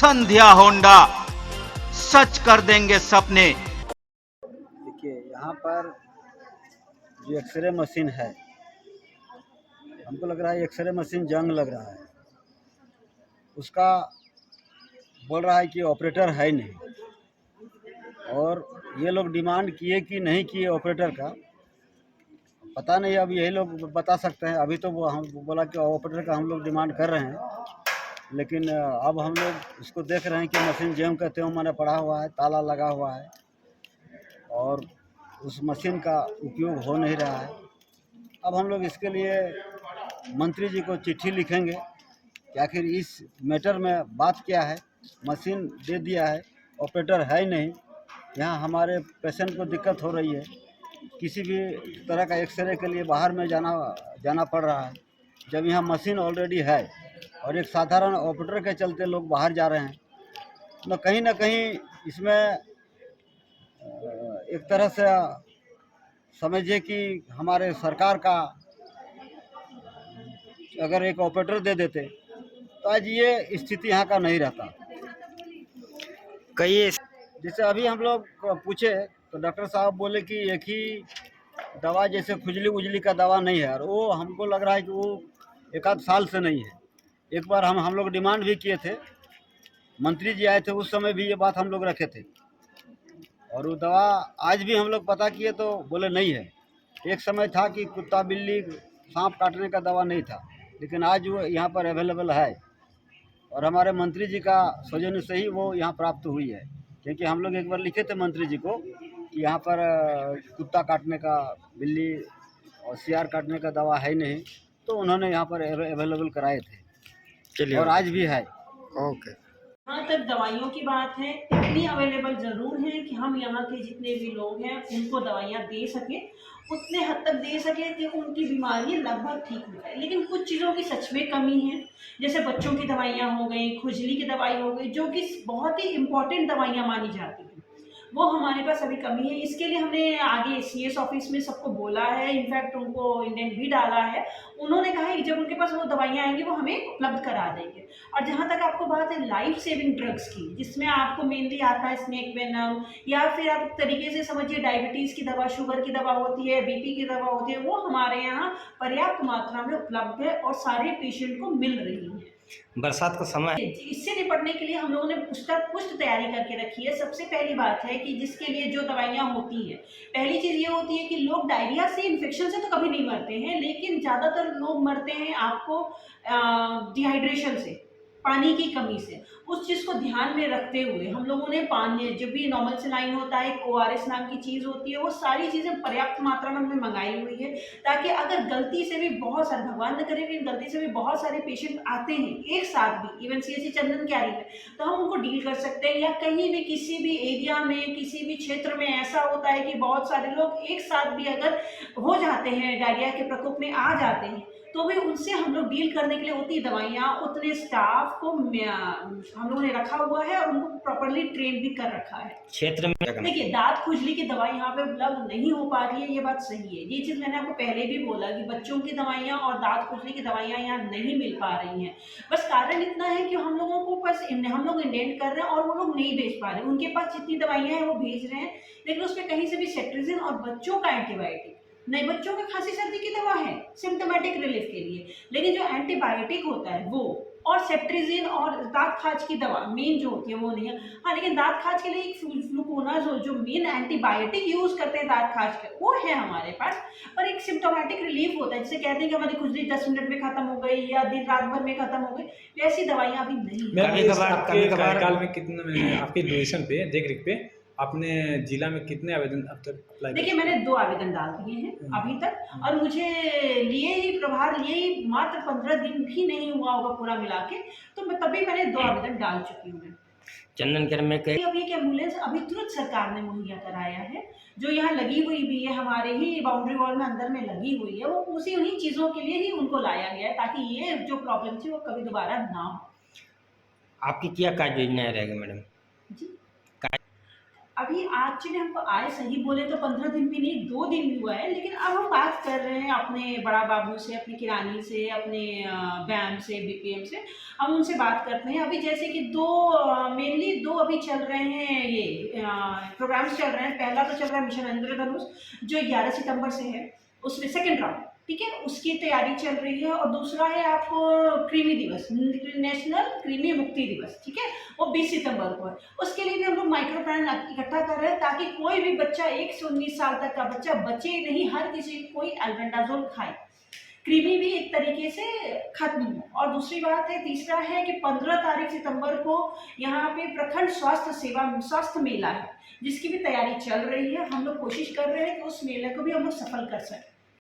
संध्या Honda, सच कर देंगे सपने। देखिए यहाँ पर जो एक्सरे मशीन है, हमको लग रहा है एक्सरे मशीन जंग लग रहा है। उसका बोल रहा है कि ऑपरेटर है नहीं, और ये लोग डिमांड किए कि नहीं किए ऑपरेटर का पता नहीं। अब यही लोग बता सकते हैं। अभी तो वो हम बोला कि ऑपरेटर का हम लोग डिमांड कर रहे हैं, लेकिन अब हम लोग इसको देख रहे हैं कि मशीन जैम कहते हो मैंने पड़ा हुआ है, ताला लगा हुआ है और उस मशीन का उपयोग हो नहीं रहा है। अब हम लोग इसके लिए मंत्री जी को चिट्ठी लिखेंगे कि आखिर इस मैटर में बात क्या है। मशीन दे दिया है, ऑपरेटर है ही नहीं, यहाँ हमारे पेशेंट को दिक्कत हो रही है। किसी भी तरह का एक्सरे के लिए बाहर में जाना पड़ रहा है, जब यहाँ मशीन ऑलरेडी है और एक साधारण ऑपरेटर के चलते लोग बाहर जा रहे हैं। तो कहीं ना कहीं इसमें एक तरह से समझिए कि हमारे सरकार का अगर एक ऑपरेटर दे देते तो आज ये स्थिति यहाँ का नहीं रहता। कई जैसे अभी हम लोग पूछे तो डॉक्टर साहब बोले कि एक ही दवा, जैसे खुजली उजली का दवा नहीं है, और वो हमको लग रहा है कि वो एक आध साल से नहीं है। एक बार हम लोग डिमांड भी किए थे, मंत्री जी आए थे, उस समय भी ये बात हम लोग रखे थे, और वो दवा आज भी हम लोग पता किए तो बोले नहीं है। एक समय था कि कुत्ता बिल्ली सांप काटने का दवा नहीं था, लेकिन आज वो यहाँ पर अवेलेबल है, और हमारे मंत्री जी का सौजन्य से ही वो यहाँ प्राप्त हुई है। क्योंकि हम लोग एक बार लिखे थे मंत्री जी को कि यहाँ पर कुत्ता काटने का, बिल्ली और सियार काटने का दवा है नहीं, तो उन्होंने यहाँ पर अवेलेबल कराए थे। चलिए, और आज भी है। ओके। जहाँ तक दवाइयों की बात है, इतनी अवेलेबल ज़रूर है कि हम यहाँ के जितने भी लोग हैं उनको दवाइयाँ दे सकें, उतने हद तक दे सकें कि उनकी बीमारी लगभग ठीक हो जाए। लेकिन कुछ चीज़ों की सच में कमी है, जैसे बच्चों की दवाइयाँ हो गई, खुजली की दवाई हो गई, जो कि बहुत ही इम्पॉर्टेंट दवाइयाँ मानी जाती हैं, वो हमारे पास अभी कमी है। इसके लिए हमने आगे सीएस ऑफिस में सबको बोला है, इनफैक्ट उनको इंडेंट भी डाला है। उन्होंने कहा है कि जब उनके पास वो दवाइयाँ आएंगी वो हमें उपलब्ध करा देंगे। और जहाँ तक आपको बात है लाइफ सेविंग ड्रग्स की, जिसमें आपको मेनली आता है स्नेक वेनम, या फिर आप तरीके से समझिए डायबिटीज़ की दवा, शुगर की दवा होती है, बीपी की दवा होती है, वो हमारे यहाँ पर्याप्त मात्रा में उपलब्ध है और सारे पेशेंट को मिल रही है। बरसात का समय है। इससे निपटने के लिए हम लोगों ने पुष्ट तैयारी करके रखी है। सबसे पहली बात है कि जिसके लिए जो दवाइयाँ होती हैं, पहली चीज़ ये होती है कि लोग डायरिया से, इन्फेक्शन से तो कभी नहीं मरते हैं, लेकिन ज़्यादातर लोग मरते हैं आपको डिहाइड्रेशन से, पानी की कमी से। उस चीज़ को ध्यान में रखते हुए हम लोगों ने पानी, जब भी नॉर्मल सेलाइन होता है, एक ओआरएस नाम की चीज़ होती है, वो सारी चीज़ें पर्याप्त मात्रा में हमने मंगाई हुई है, ताकि अगर गलती से भी बहुत सारे, भगवान न करे, गलती से भी बहुत सारे पेशेंट आते हैं एक साथ भी, इवन सीएससी चंदन क्यारी में, तो हम उनको डील कर सकते हैं। या कहीं भी किसी भी एरिया में, किसी भी क्षेत्र में ऐसा होता है कि बहुत सारे लोग एक साथ भी अगर हो जाते हैं, डायरिया के प्रकोप में आ जाते हैं, तो भी उनसे हम लोग डील करने के लिए उतनी दवाइयाँ, उतने स्टाफ को हम लोगों ने रखा हुआ है और उनको प्रॉपरली ट्रेन भी कर रखा है। क्षेत्र में देखिए, दांत खुजली की दवाई यहाँ पे उपलब्ध नहीं हो पा रही है, ये बात सही है। ये चीज़ मैंने आपको पहले भी बोला कि बच्चों की दवाइयाँ और दांत खुजली की दवाइयाँ यहाँ नहीं मिल पा रही हैं। बस कारण इतना है कि हम लोगों को बस हम लोग इंडेंट कर रहे हैं और वो लोग नहीं भेज पा रहे हैं। उनके पास जितनी दवाइयाँ हैं वो भेज रहे हैं, लेकिन उसमें कहीं से भी सेट्रिजिन और बच्चों का एंटीबायोटिक नहीं, बच्चों के खांसी सर्दी की दवा है सिम्टोमेटिक रिलीफ के लिए, लेकिन जो एंटीबायोटिक होता है वो, और सेट्रिजिन और दांत खाज की दवा मेन जो होती है वो नहीं है। हाँ, लेकिन दांत खाज के लिए एक फ्लूकोनाजोल जो मेन एंटीबायोटिक यूज करते हैं दांत खाज के, वो है हमारे पास। पर एक सिम्टोमेटिक रिलीफ होता है, जिसे कहते हैं कि हमारी खुजली 10 मिनट में खत्म हो गई या दिन रात भर में खत्म हो गई, वैसी दवाइयाँ अभी नहीं है। आपके कार्यकाल में कितने, आपके ड्यूरेशन पे, देख रेख पे अपने जिला में कितने आवेदन अब तक अप्लाई? देखिए, मैंने 2 आवेदन डाल दिए हैं अभी तक, और मुझे प्रभार लिए ही मात्र 15 दिन भी नहीं हुआ होगा पूरा मिला के, तो मैंने 2 आवेदन डाल चुकी हूँ। चंदन कर में कई अभी एक एम्बुलेंस अभी तुरंत सरकार ने मुहैया कराया है, जो यहाँ लगी हुई भी है, हमारे ही बाउंड्री वॉल में अंदर में लगी हुई है। वो उन्हीं चीज़ों के लिए ही उनको लाया गया है, ताकि ये जो प्रॉब्लम थी वो कभी दोबारा ना हो। आपकी क्या कार्य योजनाएं रहेगी मैडम? जी, अभी एक्चुअली हमको आए सही बोले तो 15 दिन भी नहीं, 2 दिन भी हुआ है, लेकिन अब हम बात कर रहे हैं अपने बड़ा बाबू से, अपनी किरानी से, अपने बैम से, बीपीएम से, हम उनसे बात करते हैं। अभी जैसे कि मेनली दो अभी चल रहे हैं, ये प्रोग्राम्स चल रहे हैं। पहला तो चल रहा है मिशन इंद्रधनुष जो 11 सितंबर से है, उसमें सेकेंड राउंड, ठीक है, उसकी तैयारी चल रही है। और दूसरा है आपको कृमि दिवस, नेशनल कृमि मुक्ति दिवस, ठीक है, वो 20 सितंबर को है। उसके लिए भी हम लोग माइक्रो प्लान इकट्ठा कर रहे हैं ताकि कोई भी बच्चा 1 से 19 साल तक का बच्चा बचे नहीं, हर किसी कोई अल्बेंडाजोल खाए, कृमि भी एक तरीके से खत्म हो। और दूसरी बात है, तीसरा है कि 15 तारीख सितंबर को यहाँ पे प्रखंड स्वास्थ्य मेला है, जिसकी भी तैयारी चल रही है। हम लोग कोशिश कर रहे हैं कि उस मेले को भी हम लोग सफल कर सकें।